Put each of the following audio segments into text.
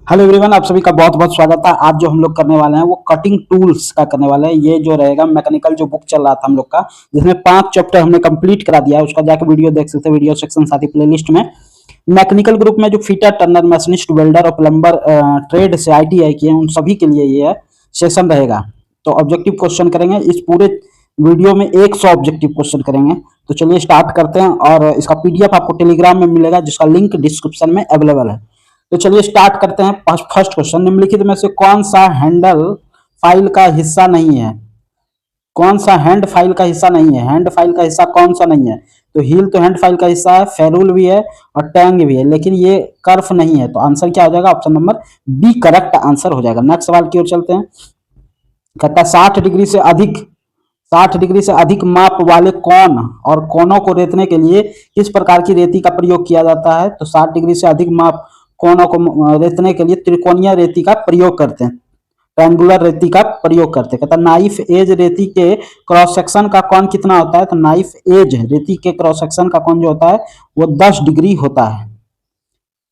Hello everyone, आप सभी का बहुत बहुत स्वागत है। आज जो हम लोग करने वाले हैं वो कटिंग टूल्स का करने वाले हैं। ये जो रहेगा मैकेनिकल जो बुक चल रहा था हम लोग का, जिसमें 5 चैप्टर हमने कंप्लीट करा दिया है, उसका जाकर वीडियो देख सकते हैं वीडियो सेक्शन साथ ही प्लेलिस्ट में। मैकेनिकल ग्रुप में जो फिटर, टर्नर, मशीनिस्ट, वेल्डर और प्लम्बर ट्रेड से ITI किए हैं उन सभी के लिए ये सेशन रहेगा। तो ऑब्जेक्टिव क्वेश्चन करेंगे इस पूरे वीडियो में, 100 ऑब्जेक्टिव क्वेश्चन करेंगे। तो चलिए स्टार्ट करते हैं, और इसका PDF आपको टेलीग्राम में मिलेगा, जिसका लिंक डिस्क्रिप्शन में अवेलेबल है। तो चलिए स्टार्ट करते हैं। फर्स्ट क्वेश्चन, निम्नलिखित में से कौन सा हैंडल फाइल का हिस्सा नहीं है? कौन सा हैंड फाइल का हिस्सा नहीं है? हैंड फाइल का हिस्सा कौन सा नहीं है? तो हील तो हैंड फाइल का हिस्सा है, फेरूल भी है और टैंग भी है, लेकिन ये कर्व नहीं है। तो आंसर क्या हो जाएगा? Option number B correct answer हो जाएगा। नेक्स्ट सवाल की ओर चलते हैं। कहता है 60 डिग्री से अधिक माप वाले कोण और कोनों को रेतने के लिए किस प्रकार की रेती का प्रयोग किया जाता है? तो 60 डिग्री से अधिक माप कोनों को रेतने के लिए त्रिकोणीय रेती का प्रयोग करते हैं, ट्रायंगुलर रेती का प्रयोग करते हैं। कहता है नाइफ एज रेती के क्रॉस सेक्शन का कोण कितना होता है? तो नाइफ एज रेती के क्रॉस सेक्शन का कोण जो होता है वो 10 डिग्री होता है।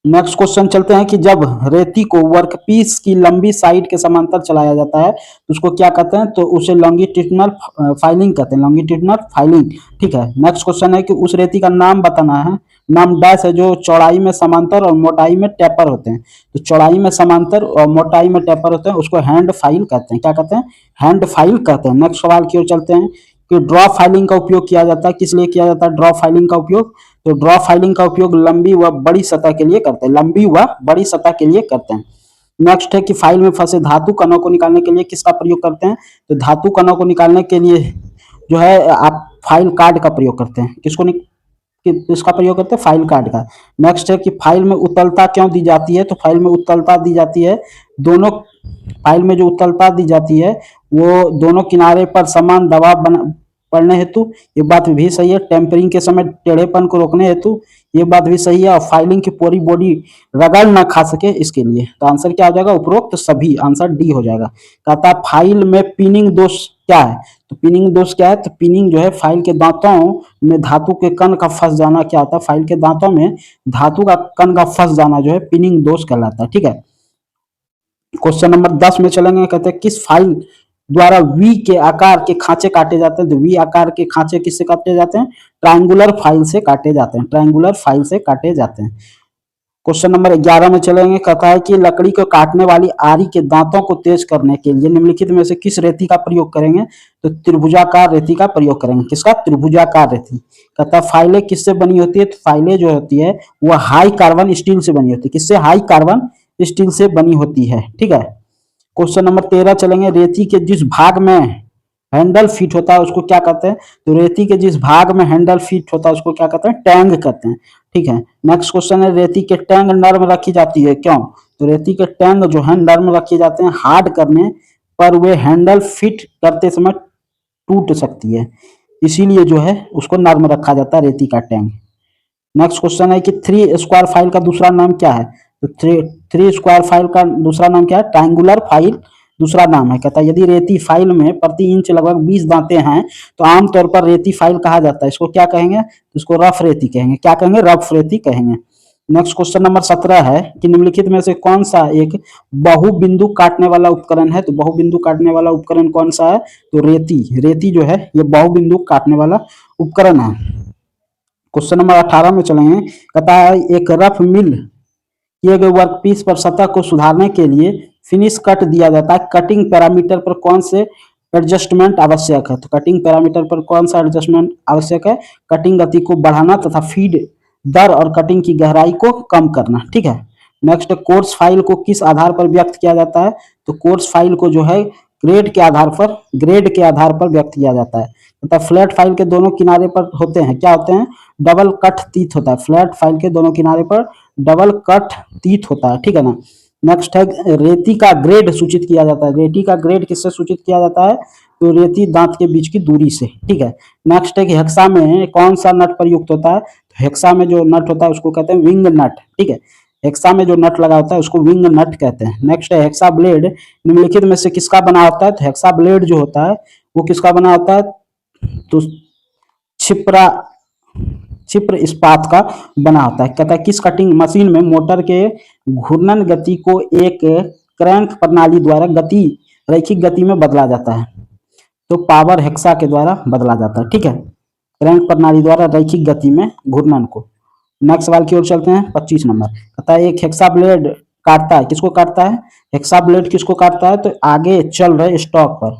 नेक्स्ट क्वेश्चन चलते हैं कि जब रेती को वर्कपीस की लंबी साइड के समांतर चलाया जाता है तो उसको क्या कहते हैं? तो उसे लॉन्गिट्यूडिनल फाइलिंग कहते हैं, लॉन्गिट्यूडिनल फाइलिंग। ठीक है। नेक्स्ट क्वेश्चन है कि उस रेती का नाम बताना है। नाम डैश है जो चौड़ाई में समांतर और मोटाई में टेपर होते हैं। तो चौड़ाई में समांतर और मोटाई में टेपर होते हैं, उसको हैंड फाइल कहते हैं। क्या कहते हैं? हैंड फाइल कहते हैं। नेक्स्ट सवाल की ओर चलते हैं कि ड्रॉ फाइलिंग का उपयोग किया जाता है, किस लिए किया जाता है ड्रॉ फाइलिंग का उपयोग? तो ड्रॉ फाइलिंग का उपयोग लंबी व बड़ी सतह के लिए करते हैं, लंबी व बड़ी सतह के लिए करते हैं। नेक्स्ट है कि फाइल में फंसे धातु कणों को निकालने के लिए किसका प्रयोग करते हैं? तो धातु कणों को निकालने के लिए जो है आप फाइल कार्ड का प्रयोग करते हैं। किसका प्रयोग करते हैं? फाइल कार्ड का। नेक्स्ट है कि फाइल में उत्तलता क्यों दी जाती है? तो फाइल में उत्तलता दी जाती है दोनों, फाइल में जो उत्तलता दी जाती है वो दोनों किनारे पर समान दबाव पड़ने हेतु, ये बात भी सही है। टेम्परिंग के समय टेढ़ेपन को रोकने हेतु, ये बात भी सही है। और फाइलिंग की पूरी बॉडी रगड़ ना खा सके इसके लिए। तो आंसर क्या हो जाएगा? उपरोक्त तो सभी, आंसर डी हो जाएगा। कहता है फाइल में पिनिंग दोष क्या है? तो पिनिंग दोष क्या है? तो पिनिंग जो है फाइल के दांतों में धातु के कण का फंस जाना क्या होता है? फाइल के दांतों में धातु का कण का फंस जाना जो है पिनिंग दोष कहलाता है। ठीक है। क्वेश्चन नंबर 10 में चलेंगे। कहते हैं किस फाइल द्वारा वी के आकार के खांचे काटे जाते हैं? तो वी आकार के खांचे किससे काटे जाते हैं? ट्रायंगुलर फाइल से काटे जाते हैं, ट्रायंगुलर फाइल से काटे जाते हैं। क्वेश्चन नंबर 11 में चलेंगे। कहता है कि लकड़ी को काटने वाली आरी के दांतों को तेज करने के लिए निम्नलिखित में से किस रेती का प्रयोग करेंगे? तो त्रिभुजाकार रेती का प्रयोग करेंगे। किसका? त्रिभुजाकार रेती। कहता है फाइलें किससे बनी होती है? तो फाइलें जो होती है वो हाई कार्बन स्टील से बनी होती है। किससे? हाई कार्बन स्टील से बनी होती है। ठीक है। क्वेश्चन नंबर 13 चलेंगे। रेती के जिस भाग में हैंडल फिट होता है उसको क्या कहते हैं? तो रेती के जिस भाग में हैंडल फिट होता है उसको क्या कहते हैं? टैंग कहते हैं। ठीक है। नेक्स्ट क्वेश्चन है रेती के टैंग नर्म रखी जाती है, क्यों? तो रेती के टैंग जो है नर्म रखे जाते हैं, हार्ड करने पर वे हैंडल फिट करते समय टूट सकती है, इसीलिए जो है उसको नर्म रखा जाता है रेती का टैंग। नेक्स्ट क्वेश्चन है कि 3 स्क्वायर फाइल का दूसरा नाम क्या है? तो थ्री स्क्वायर फाइल का दूसरा नाम क्या है? ट्रायंगुलर फाइल दूसरा नाम है। कहता है यदि रेती फाइल में प्रति इंच लगभग 20 दांते हैं तो आमतौर पर रेती फाइल कहा जाता है। इसको क्या कहेंगे? तो इसको रफ रेती कहेंगे। क्या कहेंगे? रफ रेती कहेंगे। नेक्स्ट क्वेश्चन नंबर 17 है कि निम्नलिखित में से कौन सा एक बहुबिंदु काटने वाला उपकरण है? तो बहुबिंदु काटने वाला उपकरण कौन सा है? तो रेती जो है ये बहुबिंदु काटने वाला उपकरण है। क्वेश्चन नंबर 18 में चलेंगे। कहता है एक रफ मिल किए गए वर्कपीस पर सतह को सुधारने के लिए फिनिश कट दिया जाता है। कटिंग पैरामीटर पर कौन से एडजस्टमेंट आवश्यक है? तो कटिंग पैरामीटर पर कौन सा एडजस्टमेंट आवश्यक है? कटिंग गति को बढ़ाना तथा फीड दर और कटिंग की गहराई को कम करना। ठीक है। नेक्स्ट, कोर्स फाइल को किस आधार पर व्यक्त किया जाता है? तो कोर्स फाइल को जो है ग्रेड के आधार पर व्यक्त किया जाता है। मतलब फ्लैट फाइल के दोनों किनारे पर होते हैं, क्या होते हैं? डबल कट तीत होता है। फ्लैट फाइल के दोनों किनारे पर डबल कट तीत होता है। ठीक है ना। नेक्स्ट है रेती का ग्रेड सूचित किया जाता है। रेती का ग्रेड किससे सूचित किया जाता है? तो रेती दांत के बीच की दूरी से। ठीक है। नेक्स्ट है कि हेक्सा में कौन सा नट प्रयुक्त होता है? तो हेक्सा में जो नट होता है उसको कहते हैं विंग नट। ठीक है। हेक्सा में जो नट लगा होता है उसको विंग नट कहते हैं। नेक्स्ट है हेक्सा ब्लेड निम्नलिखित में से किसका बना होता है? तो हेक्सा ब्लेड जो होता है वो किसका बना होता है? तो छिपरा छिद्र इस्पात का बना होता है। कहता है किस कटिंग मशीन में मोटर के घूर्णन गति को एक क्रैंक प्रणाली द्वारा गति रैखिक गति में बदला जाता है? तो पावर हेक्सा के द्वारा बदला जाता है। ठीक है, क्रैंक प्रणाली द्वारा रैखिक गति में घूर्णन को। नेक्स्ट सवाल की ओर चलते हैं, 25 नंबर। कहता है एक हेक्सा ब्लेड काटता है, किसको काटता है? हेक्सा ब्लेड किसको काटता है? तो आगे चल रहे स्टॉक पर,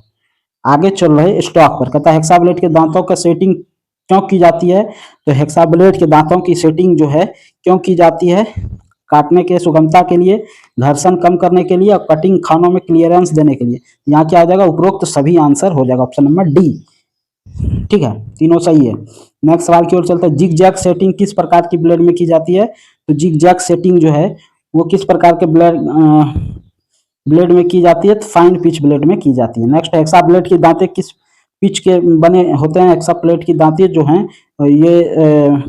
आगे चल रहे स्टॉक पर। कहता है हेक्सा ब्लेड के दांतों का सेटिंग क्यों की जाती है? तो हेक्सा ब्लेड के दांतों की सेटिंग जो है क्यों की जाती है? काटने के सुगमता के लिए, घर्षण कम करने के लिए और कटिंग खानों में क्लियरेंस देने के लिए। यहाँ क्या हो जाएगा? उपरोक्त तो सभी आंसर हो जाएगा ऑप्शन नंबर डी। ठीक है, तीनों सही है। नेक्स्ट सवाल की ओर चलते हैं। जिग जैग सेटिंग किस प्रकार की ब्लेड में की जाती है? तो जिग जैग सेटिंग जो है वो किस प्रकार के ब्लेड में की जाती है? तो फाइन पिच ब्लेड में की जाती है। नेक्स्ट, हेक्सा ब्लेड की दांतें किस पिच के बने होते हैं? हेक्सा ब्लेड की दांतें जो हैं ये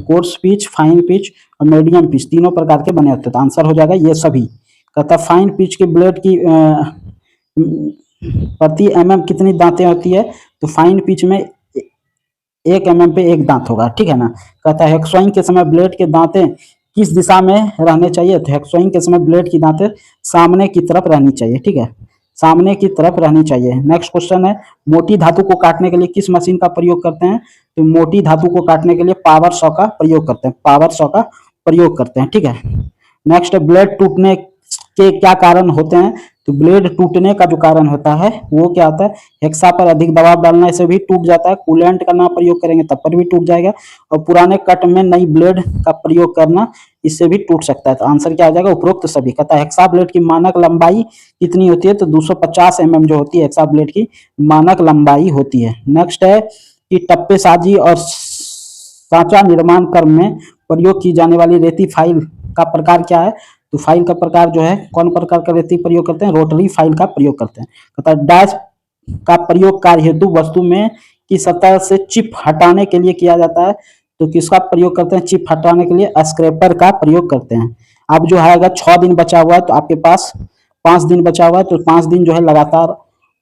कोर्स पिच, फाइन पिच और मीडियम पिच तीनों प्रकार के बने होते हैं। तो आंसर हो जाएगा ये सभी। कहता है फाइन पिच के ब्लेड की प्रति एमएम कितनी दांतें होती है? तो फाइन पिच में 1 mm पे 1 दांत होगा। ठीक है ना। कहता है हेक्सोइंग के समय ब्लेड के दांतें किस दिशा में रहने चाहिए? तो हेक्सोइंग के समय ब्लेड की दांतें सामने की तरफ रहनी चाहिए। ठीक है, सामने की तरफ रहनी चाहिए। नेक्स्ट क्वेश्चन है, मोटी धातु को काटने के लिए किस मशीन का प्रयोग करते हैं? तो मोटी धातु को काटने के लिए पावर सॉ का प्रयोग करते हैं, पावर सॉ का प्रयोग करते हैं। ठीक है। नेक्स्ट, ब्लेड टूटने के क्या कारण होते हैं? तो ब्लेड टूटने का जो कारण होता है वो क्या होता है? हेक्सा पर अधिक दबाव डालने से भी टूट जाता है, कूलेंट का ना प्रयोग करेंगे तब पर भी टूट जाएगा, और पुराने कट में नई ब्लेड का प्रयोग करना इससे भी टूट सकता है। तो आंसर क्या आ जाएगा? उपरोक्त सभी। कहता है हेक्सा ब्लेड की मानक लंबाई कितनी होती है? तो 250 mm जो होती है हेक्सा ब्लेड की मानक लंबाई होती है। नेक्स्ट है कि टप्पेसाजी और सांचा निर्माण कर्म में प्रयोग की जाने वाली रेती फाइल का प्रकार क्या है? तो फाइल का प्रकार जो है कौन प्रकार का रेती प्रयोग करते हैं? रोटरी फाइल का प्रयोग करते हैं। कहता है डैश का प्रयोग कार्य हेतु वस्तु में की सतह से चिप हटाने के लिए किया जाता है। तो किसका प्रयोग करते हैं? चिप हटाने के लिए स्क्रैपर का प्रयोग करते हैं। अब जो है अगर 6 दिन बचा हुआ है तो आपके पास 5 दिन बचा हुआ है, तो 5 दिन जो है लगातार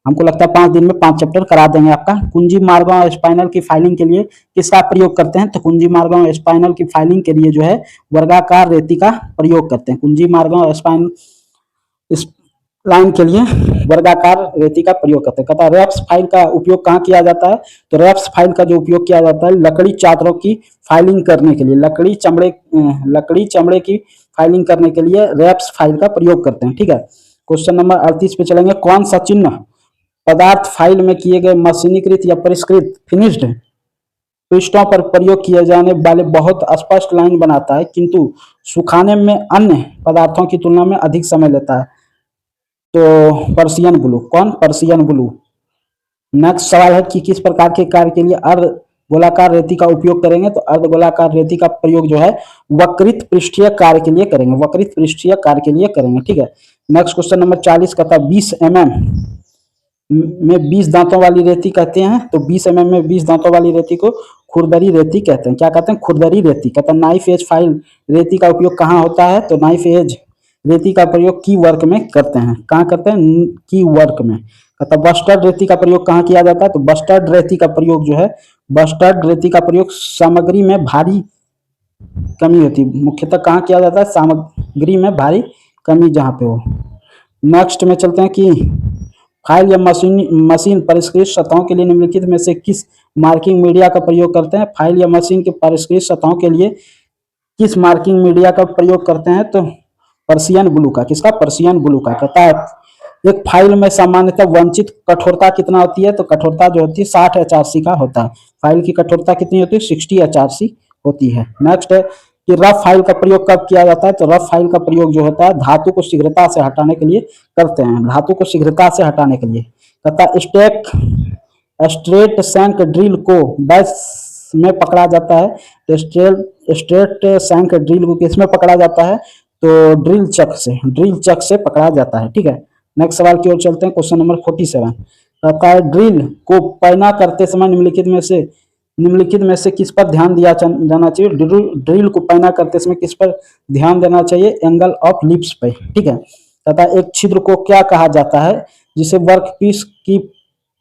हमको लगता है 5 दिन में 5 चैप्टर करा देंगे आपका। कुंजी मार्गों और स्पाइनल की फाइलिंग के लिए किसका प्रयोग करते हैं? तो कुंजी मार्गों और स्पाइनल की फाइलिंग के लिए जो है वर्गाकार रेती का प्रयोग करते हैं। कुंजी मार्गों और लाइन के लिए वर्गाकार रेती का प्रयोग करते हैं। कहता है रेप्स फाइल का उपयोग कहाँ किया जाता है? तो रेप्स फाइल का जो उपयोग किया जाता है लकड़ी चादरों की फाइलिंग करने के लिए, लकड़ी चमड़े की फाइलिंग करने के लिए रेप्स फाइल का प्रयोग करते हैं। ठीक है। क्वेश्चन नंबर 38 पे चलेंगे। कौन सा चिन्ह पदार्थ फाइल में किए गए मशीनीकृत या परिष्कृत फिनिश्ड पृष्ठों पर प्रयोग किए जाने वाले बहुत स्पष्ट लाइन बनाता है, किंतु सुखाने में अन्य पदार्थों की तुलना में अधिक समय लेता है? तो पर्शियन ब्लू। कौन? Persian blue. नेक्स्ट सवाल है कि किस प्रकार के कार्य के लिए अर्ध गोलाकार रेती का उपयोग करेंगे? तो अर्ध गोलाकार रेती का प्रयोग जो है वक्रित पृष्ठीय कार्य के लिए करेंगे, वक्रित पृष्ठीय कार्य के लिए करेंगे। ठीक है। नेक्स्ट क्वेश्चन नंबर 40 कहता है 20 mm में 20 दांतों वाली रेती कहते हैं। तो 20 mm में 20 दांतों वाली रेती को खुरदरी रेती कहते हैं। क्या कहते हैं? खुरदरी रेती। कहते हैं नाइफ एज फाइल रेती का उपयोग कहाँ होता है? तो नाइफ एज रेती का प्रयोग की वर्क में करते हैं। कहाँ करते हैं? की वर्क में। कहता है बस्टर्ड रेती का प्रयोग कहाँ किया जाता है? तो बस्टर्ड रेती का प्रयोग जो है, बस्टर्ड रेती का प्रयोग सामग्री में भारी कमी होती है, मुख्यतः कहाँ किया जाता है? सामग्री में भारी कमी जहाँ पे हो। नेक्स्ट में चलते हैं कि फाइल या मशीन परिष्कृत सतहों के लिए निम्नलिखित में से किस मार्किंग मीडिया का प्रयोग करते हैं? फाइल या मशीन के परिष्कृत सतहों के लिए किस मार्किंग मीडिया का प्रयोग करते हैं? तो पर्शियन ब्लू का। किसका? पर्शियन ब्लू का। कहता है एक फाइल में सामान्यतः वांछित कठोरता कितना होती है? तो कठोरता जो होती है 60 HRC का होता है। फाइल की कठोरता कितनी होती है? 60 HRC होती है। नेक्स्ट है कि रफ फाइल का प्रयोग कब किया जाता है? तो रफ फाइल का प्रयोग जो होता है धातु को शीघ्रता से हटाने के लिए करते हैं, धातु को शीघ्रता से हटाने के लिए। कहता है स्ट्रेट शैंक ड्रिल को डैश में पकड़ा जाता है। तो स्ट्रेट शैंक ड्रिल को किसमें पकड़ा जाता है? तो ड्रिल चक से पकड़ा जाता है। ठीक है। नेक्स्ट सवाल की ओर चलते हैं। क्वेश्चन नंबर 47 कहता है ड्रिल को पैना करते समय निम्नलिखित में से किस पर ध्यान दिया जाना चाहिए? ड्रिल को पैना करते समय किस पर ध्यान देना चाहिए? एंगल ऑफ लिप्स पे। ठीक है। कहता है एक छिद्र को क्या कहा जाता है जिसे वर्कपीस की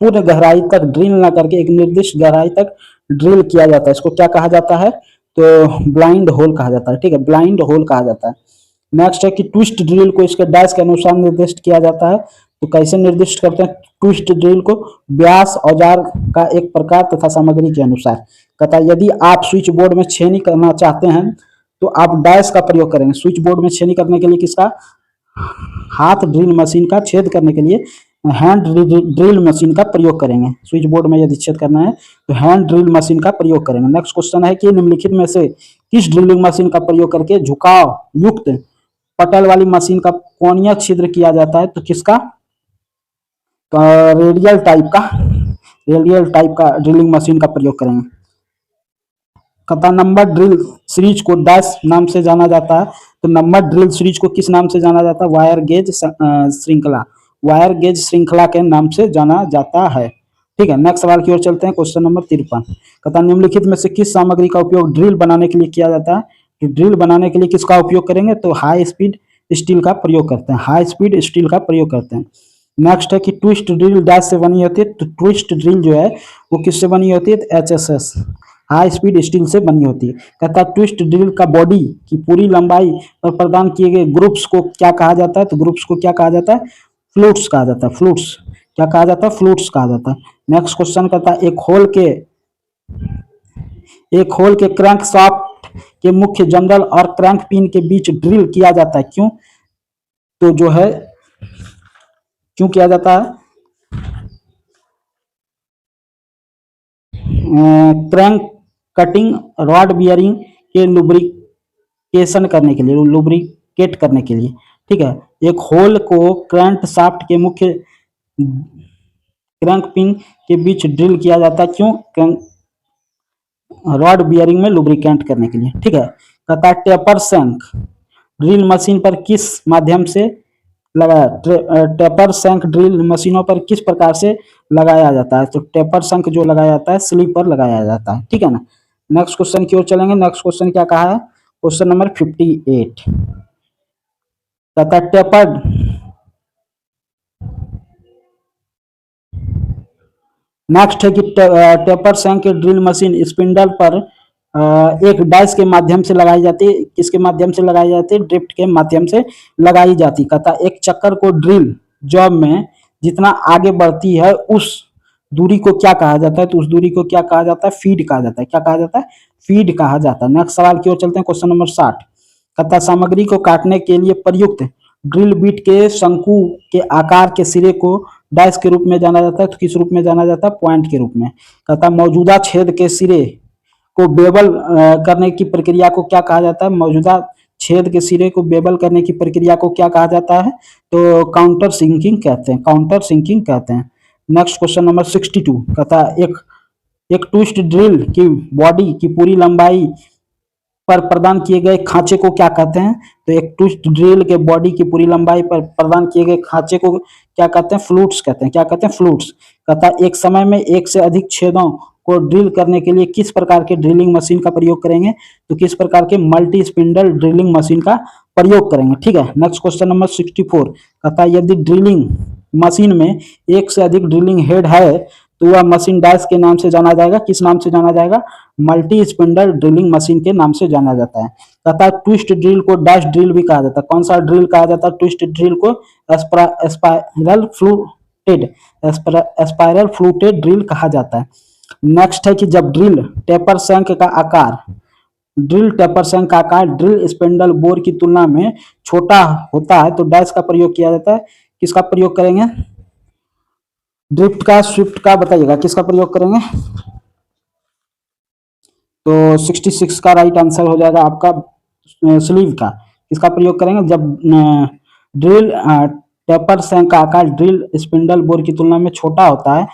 पूर्ण गहराई तक ड्रिल न करके एक निर्दिष्ट गहराई तक ड्रिल किया जाता है? इसको क्या कहा जाता है? तो ब्लाइंड होल कहा जाता है, ठीक है, ब्लाइंड होल कहा जाता है। नेक्स्ट है कि ट्विस्ट ड्रिल को इसके डैश के अनुसार निर्दिष्ट किया जाता है। तो कैसे निर्दिष्ट करते हैं ट्विस्ट ड्रिल को? व्यास, औजार का एक प्रकार तथा सामग्री के अनुसार। कहता है यदि आप स्विच बोर्ड में छेनी करना चाहते हैं तो आप डैश का प्रयोग करेंगे। स्विच बोर्ड में छेनी करने के लिए किसका? हाथ ड्रिल मशीन का छेद करने के लिए हैंड ड्रिल मशीन का प्रयोग करेंगे। स्विच बोर्ड में यदि छेद करना है तो हैंड ड्रिल मशीन का प्रयोग करेंगे। नेक्स्ट क्वेश्चन है कि निम्नलिखित में से किस ड्रिलिंग मशीन का प्रयोग करके झुकाव युक्त पटल वाली मशीन का कोणीय छिद्र किया जाता है? तो किसका? रेडियल टाइप का ड्रिलिंग मशीन का प्रयोग करेंगे। कहता नंबर ड्रिल सीरीज को डैश नाम से जाना जाता है। तो नंबर ड्रिल सीरीज को किस नाम से जाना जाता है? वायर गेज श्रृंखला, वायर गेज श्रृंखला के नाम से जाना जाता है। ठीक है, नेक्स्ट सवाल की ओर चलते हैं। क्वेश्चन नंबर 53 कहता निम्नलिखित में से किस सामग्री का उपयोग ड्रिल बनाने के लिए किया जाता है? तो ड्रिल बनाने के लिए किसका उपयोग करेंगे? तो हाई स्पीड स्टील का प्रयोग करते हैं, हाई स्पीड स्टील का प्रयोग करते हैं। नेक्स्ट है कि ट्विस्ट ड्रिल डैश से बनी होती है। तो ट्विस्ट ड्रिल जो है वो किससे बनी होती है? HSS, हाई स्पीड स्टील से बनी होती है। कहता है ट्विस्ट ड्रिल का बॉडी की पूरी लंबाई पर प्रदान किए गए ग्रुप्स को क्या कहा जाता है? तो ग्रुप्स को क्या कहा जाता है? फ्लूट्स कहा जाता है। फ्लूट्स क्या कहा जाता है? फ्लूट्स कहा जाता है। नेक्स्ट क्वेश्चन कहता है एक होल के क्रैंक शाफ्ट के मुख्य जंगल और क्रैंक पिन के बीच ड्रिल किया जाता है, क्यों? तो जो है क्यों किया जाता है? क्रैंक कटिंग रॉड बियरिंग के लुब्रिकेशन करने के लिए, लुब्रिकेट करने के लिए। ठीक है, एक होल को क्रैंक शाफ्ट के मुख्य क्रैंक पिन के बीच ड्रिल किया जाता है, क्यों? क्रैंक रॉड बियरिंग में लुब्रिकेंट करने के लिए। ठीक है, कहता है टेपर शैंक ड्रिल मशीन पर किस माध्यम से लगाया? टेपर शैंक ड्रिल मशीनों पर किस प्रकार से लगाया जाता है? तो टेपर शैंक जो लगाया जाता है स्लीव पर लगाया जाता है। ठीक है ना। नेक्स्ट क्वेश्चन की ओर चलेंगे। नेक्स्ट क्वेश्चन क्या कहा है? क्वेश्चन नंबर 58 कहता है नेक्स्ट है कि taper shank drill machine spindle पर एक डाइस के माध्यम से लगाई जाती है। किसके माध्यम से लगाई जाती है? ड्रिफ्ट के माध्यम से लगाई जाती है। कहता एक चक्कर को ड्रिल जॉब में जितना आगे बढ़ती है उस दूरी को क्या कहा जाता है? तो उस दूरी को क्या कहा जाता है? फीड कहा जाता है। क्या कहा जाता है? फीड कहा जाता है। नेक्स्ट सवाल की ओर चलते हैं। क्वेश्चन नंबर 60 कहता सामग्री को काटने के लिए प्रयुक्त ड्रिल बीट के शंकु के आकार के सिरे को डैश के रूप में जाना जाता है। तो किस रूप में जाना जाता है? पॉइंट के रूप में। कहता मौजूदा छेद के सिरे को बेबल करने की प्रक्रिया को क्या कहा जाता है? मौजूदा छेद के सिरे को बेबल करने की प्रक्रिया को क्या कहा जाता है? तो काउंटर सिंकिंग कहते हैं, काउंटर सिंकिंग कहते हैं। नेक्स्ट क्वेश्चन नंबर 62 कहता है एक ट्विस्ट ड्रिल की बॉडी की पूरी लंबाई पर प्रदान किए गए खांचे को क्या कहते हैं? तो एक ट्विस्ट ड्रिल के बॉडी की पूरी लंबाई पर प्रदान किए गए खांचे को क्या कहते हैं? फ्लूट्स कहते हैं। क्या कहते हैं? फ्लूट्स। कहता है एक समय में एक से अधिक छेदों को ड्रिल करने के लिए किस प्रकार के ड्रिलिंग मशीन का प्रयोग करेंगे? तो किस प्रकार के? मल्टी स्पिंडल ड्रिलिंग मशीन का प्रयोग करेंगे। ठीक है, नेक्स्ट क्वेश्चन नंबर 64 कहता है यदि ड्रिलिंग मशीन में एक से अधिक ड्रिलिंग हेड है तो वह मशीन डैश के नाम से जाना जाएगा। किस नाम से जाना जाएगा? मल्टी स्पिंडल ड्रिलिंग मशीन के नाम से जाना जाता है। कहता है ट्विस्ट ड्रिल को डैश ड्रिल भी कहा जाता है। कौन सा ड्रिल कहा जाता है? ट्विस्ट ड्रिल को स्पाइरल फ्लूटेड ड्रिल कहा जाता है। नेक्स्ट है कि जब ड्रिल टेपर शैंक का आकार ड्रिल स्पिंडल बोर की तुलना में छोटा होता है तो डैश का प्रयोग किया जाता है। किसका प्रयोग करेंगे? ड्रिफ्ट का, स्विफ्ट का, बताइएगा किसका प्रयोग करेंगे? तो 66 का राइट आंसर हो जाएगा आपका स्लीव का। किसका प्रयोग करेंगे? जब ड्रिल टेपर शैंक का आकार ड्रिल स्पिंडल बोर की तुलना में छोटा होता है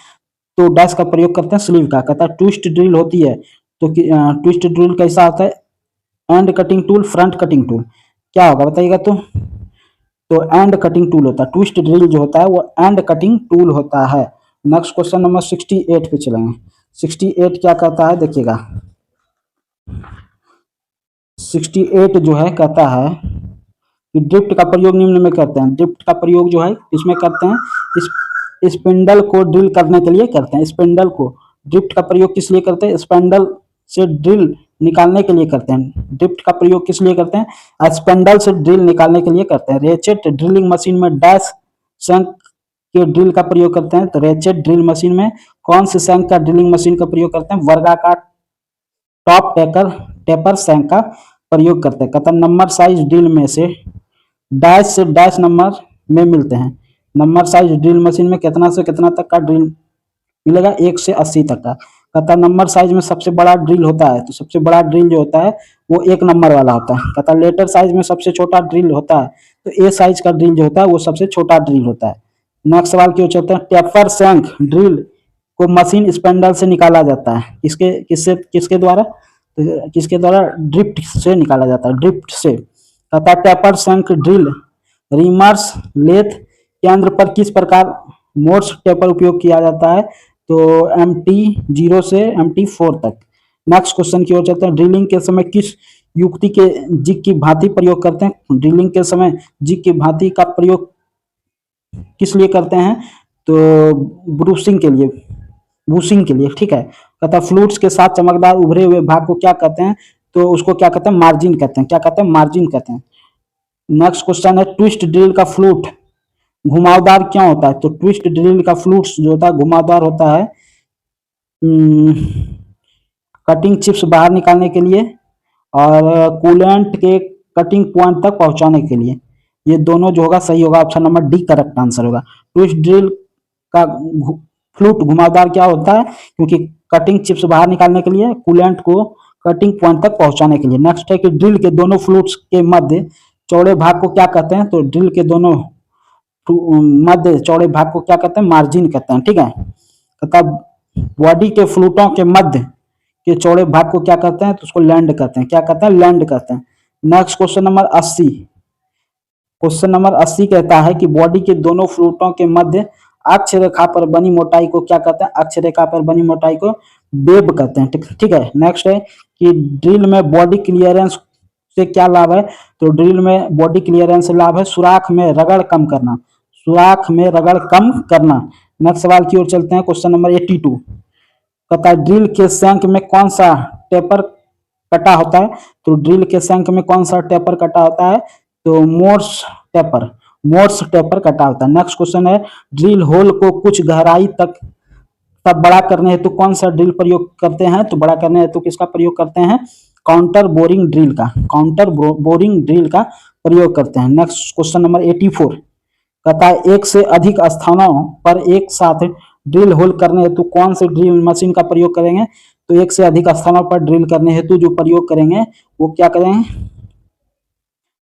तो डैश का प्रयोग करते हैं स्लीव का। कहता है ट्विस्ट ड्रिल होती है तो ट्विस्ट ड्रिल कैसा होता है? And cutting tool, front cutting tool, क्या होगा बताइएगा? तो एंड कटिंग टूल होता है। ट्विस्ट ड्रिल जो होता है वो एंड कटिंग टूल होता है। नेक्स्ट क्वेश्चन नंबर 68 पे चलेंगे। 68 क्या कहता है देखिएगा। 68 जो है कहता है कि ड्रिफ्ट का प्रयोग निम्न में करते हैं। ड्रिफ्ट का प्रयोग जो है इसमें करते हैं, इस स्पिंडल को ड्रिल करने के लिए करते हैं। स्पिंडल को ड्रिफ्ट का प्रयोग किस लिए करते हैं? स्पिंडल से ड्रिल निकालने के लिए करते हैं। ड्रिफ्ट का प्रयोग किस लिए करते हैं? स्पैंडल से ड्रिल निकालने के लिए करते हैं। रेचेट ड्रिलिंग मशीन में डैश शंक के ड्रिल का प्रयोग करते हैं। तो रेचेट ड्रिल मशीन में कौन से शंक का ड्रिलिंग मशीन का प्रयोग करते हैं? वर्गाकार टॉप टेपर शंक का प्रयोग करते हैं। कहता नंबर साइज ड्रिल में से डैश नंबर में मिलते हैं। नंबर साइज ड्रिल मशीन में कितना से कितना तक का ड्रिल मिलेगा? 1 से 80 तक का। कहता नंबर साइज में सबसे बड़ा ड्रिल होता है, तो सबसे बड़ा ड्रिल जो होता है वो 1 नंबर वाला होता है। कहता लेटर साइज में सबसे छोटा ड्रिल होता है, तो ए साइज का ड्रिल जो होता है वो सबसे छोटा ड्रिल होता है। नेक्स्ट सवाल क्यों चलते हैं? टेपर शंक ड्रिल को मशीन स्पैंडल से निकाला जाता है। किसके द्वारा? तो किसके द्वारा? ड्रिफ्ट से निकाला जाता है, ड्रिफ्ट से। कहता टेपर शंक ड्रिल रिमर्स लेथ केंद्र पर किस प्रकार मोर्स टेपर उपयोग किया जाता है? तो MT0 से MT4 तक। नेक्स्ट क्वेश्चन की ओर चलते हैं। ड्रिलिंग के समय किस युक्ति के जिग की भांति प्रयोग करते हैं? ड्रिलिंग के समय जिग की भांति का प्रयोग किस लिए करते हैं? तो बूसिंग के लिए, ठीक है। कहता फ्लूट्स के साथ चमकदार उभरे हुए भाग को क्या कहते हैं? तो उसको क्या कहते हैं? मार्जिन कहते हैं। क्या कहते हैं? मार्जिन कहते हैं। नेक्स्ट क्वेश्चन है ट्विस्ट ड्रिल का फ्लूट घुमावदार क्यों होता है? तो ट्विस्ट ड्रिल का फ्लूट्स जो होता है घुमावदार होता है कटिंग चिप्स बाहर निकालने के लिए और कूलेंट के कटिंग पॉइंट तक पहुंचाने के लिए। ये दोनों जो होगा सही होगा, option number D correct answer होगा। ट्विस्ट ड्रिल का फ्लूट घुमावदार क्या होता है? क्योंकि कटिंग चिप्स बाहर निकालने के लिए, कूलेंट को कटिंग पॉइंट तक पहुंचाने के लिए। नेक्स्ट है कि ड्रिल के दोनों फ्लूट्स के मध्य चौड़े भाग को क्या कहते हैं? तो ड्रिल के दोनों मध्य चौड़े भाग को क्या कहते हैं? मार्जिन कहते हैं, ठीक है। तथा बॉडी के फ्लूटों के मध्य के चौड़े भाग को क्या कहते हैं? तो उसको लैंड कहते हैं। क्या कहते हैं? लैंड कहते हैं। Next question number 80। Question number 80 कहता है कि बॉडी के दोनों फ्लूटों के मध्य अक्ष रेखा पर बनी मोटाई को क्या कहते हैं? अक्ष रेखा पर बनी मोटाई को वेब कहते हैं, ठीक है। नेक्स्ट है कि ड्रिल में बॉडी क्लियरेंस से क्या लाभ है? तो ड्रिल में बॉडी क्लियरेंस से लाभ है सुराख में रगड़ कम करना, सुराख में रगड़ कम करना। नेक्स्ट सवाल की ओर चलते हैं। क्वेश्चन नंबर 82 कहता है ड्रिल के शंक में कौन सा टेपर कटा होता है? तो ड्रिल के शंक में कौन सा टेपर कटा होता है? तो मोर्स टेपर कटा होता है। नेक्स्ट क्वेश्चन है ड्रिल होल को कुछ गहराई तक बड़ा करने हेतु कौन सा ड्रिल प्रयोग करते हैं? तो बड़ा करने हेतु किसका प्रयोग करते हैं? काउंटर बोरिंग ड्रिल का, काउंटर बोरिंग ड्रिल का प्रयोग करते हैं। नेक्स्ट क्वेश्चन नंबर 84 कहता है एक से अधिक स्थानों पर एक साथ ड्रिल होल करने हेतु कौन से ड्रिल मशीन का प्रयोग करेंगे? तो एक से अधिक स्थानों पर ड्रिल करने हेतु जो प्रयोग करेंगे वो क्या करेंगे?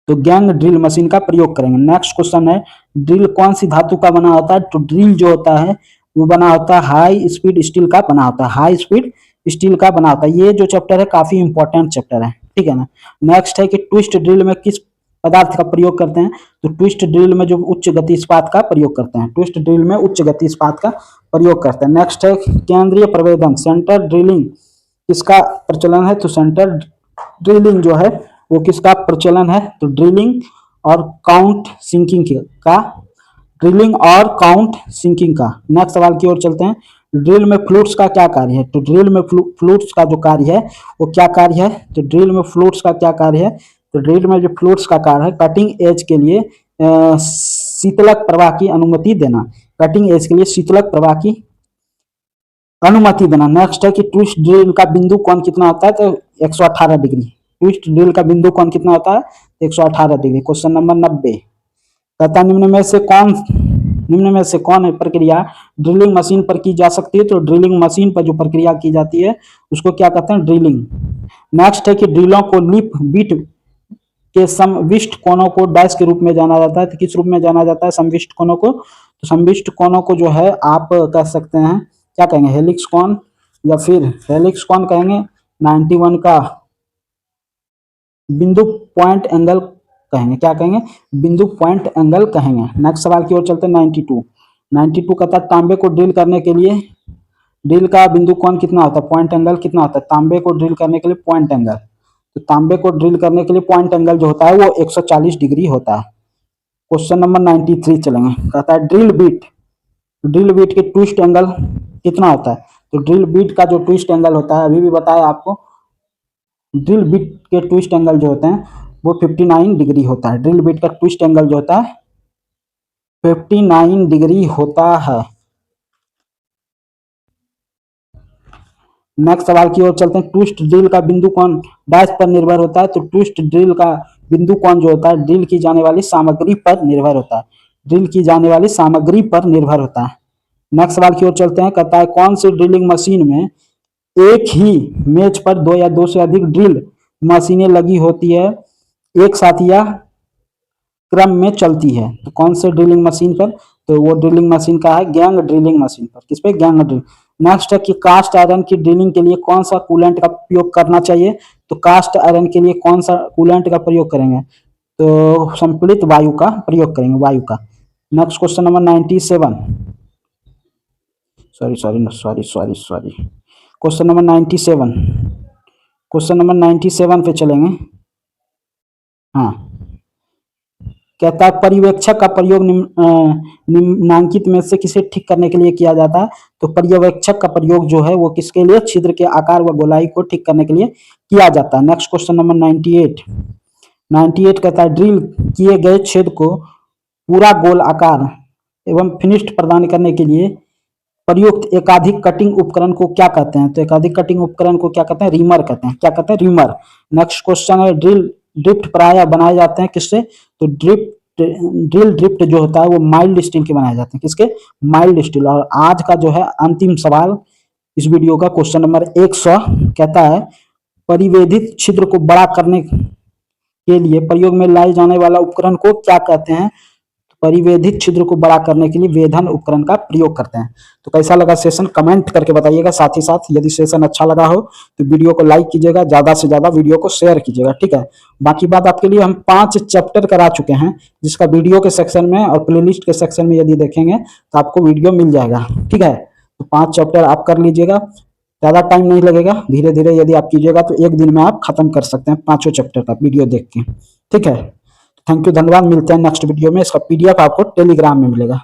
तो गैंग ड्रिल मशीन का प्रयोग करेंगे। नेक्स्ट क्वेश्चन है ड्रिल कौन सी धातु का बना होता है? तो ड्रिल जो होता है वो बना होता है हाई स्पीड स्टील का बना होता है, हाई स्पीड स्टील का बना होता है। ये जो चैप्टर है काफी इंपॉर्टेंट चैप्टर है, ठीक है ना। नेक्स्ट है कि ट्विस्ट ड्रिल में किस पदार्थ का प्रयोग करते हैं? तो ट्विस्ट ड्रिल में जो उच्च गति इस्पात का प्रयोग करते हैं, ट्विस्ट ड्रिल में उच्च गति इस्पात का प्रयोग करते हैं। नेक्स्ट है केंद्रीय प्रवेदन, सेंटर ड्रिलिंग किसका प्रचलन है? तो सेंटर ड्रिलिंग जो है वो किसका प्रचलन है? तो ड्रिलिंग और काउंट सिंकिंग का। नेक्स्ट सवाल की ओर चलते हैं। ड्रिल में फ्लूट्स का क्या कार्य है? तो ड्रिल में फ्लूट्स का जो कार्य है वो क्या कार्य है? तो ड्रिल में फ्लूट्स का क्या कार्य है? तो ड्रिल में जो फ्लूट्स का कार्य है कटिंग एज के लिए शीतलक प्रवाह की अनुमति देना, कटिंग एज के लिए शीतलक प्रवाह की अनुमति देना। नेक्स्ट है कि ट्विस्ट ड्रिल का बिंदु कोण कितना होता है? तो 118 डिग्री। ट्विस्ट ड्रिल का बिंदु कोण कितना होता है? 118 डिग्री। क्वेश्चन नंबर 90 कहता निम्न में से कौन प्रक्रिया ड्रिलिंग मशीन पर की जा सकती है? तो ड्रिलिंग मशीन पर जो प्रक्रिया की जाती है उसको क्या कहते हैं? ड्रिलिंग। नेक्स्ट है कि ड्रिलों को लिप बिट के समविष्ट कोणों को डैश के रूप में जाना जाता है। तो किस रूप में जाना जाता है समविष्ट कोणों को? तो समविष्ट कोणों को जो है आप कह सकते हैं क्या कहेंगे? हेलिक्स कोण या फिर हेलिक्स कोण कहेंगे। 91 का बिंदु पॉइंट एंगल कहेंगे। क्या कहेंगे? बिंदु पॉइंट एंगल कहेंगे। नेक्स्ट सवाल की ओर चलते हैं। 92 कहता है तांबे को ड्रिल करने के लिए ड्रिल का बिंदु कोण कितना होता है? पॉइंट एंगल कितना होता है? तांबे को ड्रिल करने के लिए पॉइंट एंगल, तो तांबे को ड्रिल करने के लिए पॉइंट एंगल जो होता है वो 140 डिग्री होता है। क्वेश्चन नंबर 93 चलेंगे। कहता है ड्रिल बीट के ट्विस्ट एंगल कितना होता है? तो ड्रिल बीट का जो ट्विस्ट एंगल होता है अभी भी बताया आपको ड्रिल बिट के ट्विस्ट एंगल जो होते हैं वो 59 डिग्री होता है। ड्रिल बिट का ट्विस्ट एंगल जो होता है 59 डिग्री होता है। नेक्स्ट सवाल की ओर चलते हैं। ट्विस्ट ड्रिल का बिंदु कोण डैश पर निर्भर होता है। तो ट्विस्ट ड्रिल का बिंदु कोण जो होता है ड्रिल की जाने वाली सामग्री पर निर्भर होता है। ड्रिल की जाने वाली सामग्री पर निर्भर होता है। नेक्स्ट सवाल की ओर चलते हैं। कहता है कौन सी ड्रिलिंग मशीन में एक ही मेज पर दो या दो से अधिक ड्रिल मशीनें लगी होती है, एक साथ या क्रम में चलती है। तो कौन से ड्रिलिंग मशीन पर? तो वो ड्रिलिंग मशीन का है गैंग ड्रिलिंग मशीन पर। किस पे? Gang drilling. नेक्स्ट है कि कास्ट आयरन की ड्रिलिंग के लिए कौन सा कूलेंट का उपयोग करना चाहिए? तो कास्ट आयरन के लिए कौन सा कूलेंट का प्रयोग करेंगे? तो संपीड़ित वायु का प्रयोग करेंगे, वायु का। Next question number 97, sorry question number 97, question number 97 पे चलेंगे। हाँ, कहता है पर्यवेक्षक का प्रयोग निम्नांकित में से किसे ठीक करने के लिए किया जाता है? तो पर्यवेक्षक का प्रयोग जो है वो किसके लिए? छिद्र के आकार व गोलाई को ठीक करने के लिए किया जाता है। नेक्स्ट क्वेश्चन नंबर 98 कहता है ड्रिल किए गए छेद को पूरा गोल आकार एवं फिनिश्ड प्रदान करने के लिए प्रयुक्त एकाधिक कटिंग उपकरण को क्या कहते हैं? तो एकाधिक कटिंग उपकरण को क्या कहते हैं? रीमर कहते हैं। क्या कहते हैं? रीमर। नेक्स्ट क्वेश्चन है ड्रिफ्ट प्रायः बनाए जाते हैं किससे? तो ड्रिल ड्रिफ्ट जो होता है वो माइल्ड स्टील के बनाए जाते हैं। किसके? Mild steel. और आज का जो है अंतिम सवाल इस वीडियो का क्वेश्चन नंबर 100 कहता है परिवेधित छिद्र को बड़ा करने के लिए प्रयोग में लाए जाने वाला उपकरण को क्या कहते हैं? परिवेधित छिद्र को बड़ा करने के लिए वेधन उपकरण का प्रयोग करते हैं। तो कैसा लगा सेशन कमेंट करके बताइएगा। साथ ही साथ यदि सेशन अच्छा लगा हो तो वीडियो को लाइक कीजिएगा, ज्यादा से ज्यादा वीडियो को शेयर कीजिएगा, ठीक है। बाकी बात आपके लिए हम 5 चैप्टर करा चुके हैं, जिसका वीडियो के सेक्शन में और प्लेलिस्ट के सेक्शन में यदि देखेंगे तो आपको वीडियो मिल जाएगा, ठीक है। तो 5 चैप्टर आप कर लीजिएगा, ज्यादा टाइम नहीं लगेगा। धीरे धीरे यदि आप कीजिएगा तो एक दिन में आप खत्म कर सकते हैं 5 चैप्टर का वीडियो देख के, ठीक है। थैंक यू, धन्यवाद। मिलते हैं नेक्स्ट वीडियो में। इसका PDF आपको टेलीग्राम में मिलेगा।